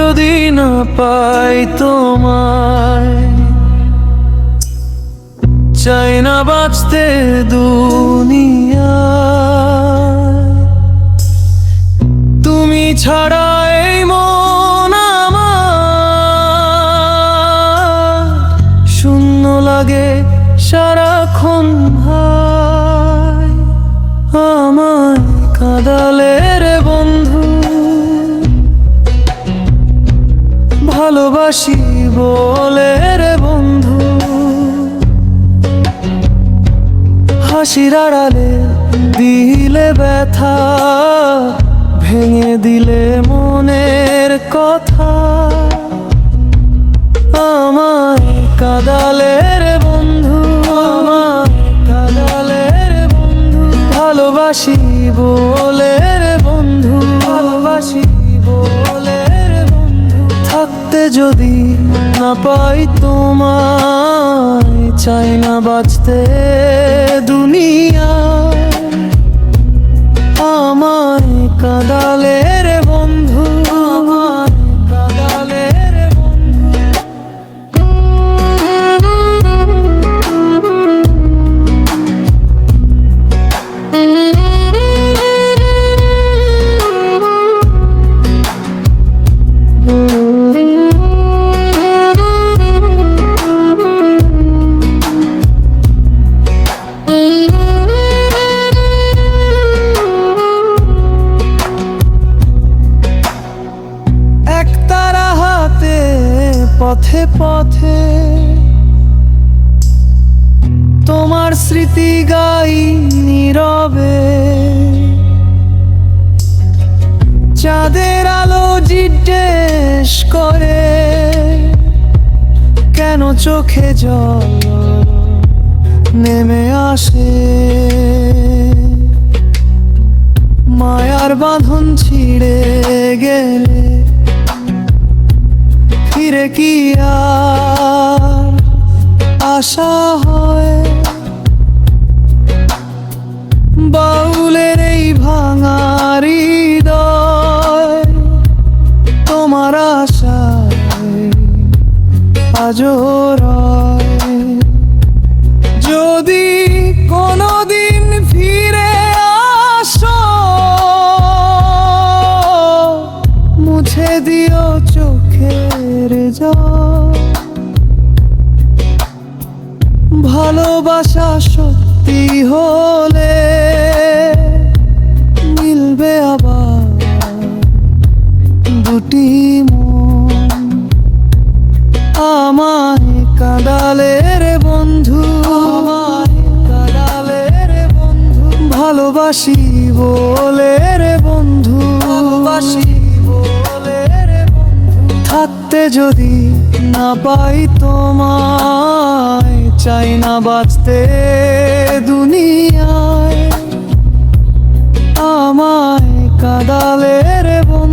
যদি না পাই তোমায়, চাই না বাঁচতে দুনিয়ায়। তুমি ছাড়া এই মন আমার শূন্য লাগে সারাক্ষণ ভাই। আমায় কাঁদালে রে বন্ধু, ভালোবাসি বলে রে বন্ধু। হাসির আড়ালে দিলে ব্যথা, ভেঙে দিলে মনের কথা। আমায় কাঁদালে রে বন্ধু, আমায় কাঁদালে রে বন্ধু। ভালোবাসি বলে রে বন্ধু, ভালোবাসি বলে রে বন্ধু। থাকতে যদি না পাই তোমায়, চাই না বাঁচতে দুনিয়ায়। আমায় কাঁদালে রে বন্ধু, আমায় কাঁদালে রে বন্ধু। একতারা হাতে পথে পথে তোমার স্মৃতি গাই নীরবে। চাঁদের আলো জিজ্ঞেস করে, কেন চোখে জল নেমে আসে। মায়ার বাঁধন ছিঁড়ে গেলে ফিরে কি আর আশা হয়। বাউলের এই ভাঙা হৃদয় তোমার আশায় আজও রয়। যদি কোনোদিন ফিরে আসো, মুছে দিও চোখের জল। ভালোবাসা সত্যি হলে মিলবে আবার দুটি মন। আমায় কাঁদালে রে বন্ধু, আমায় কাঁদালে রে বন্ধু। ভালোবাসি বলে রে বন্ধু, ভালোবাসি বলে রে বন্ধু। থাকতে যদি না পাই তোমায়, চাই না বাঁচতে দুনিয়ায়। আমায় কাঁদালে রে বন্ধু।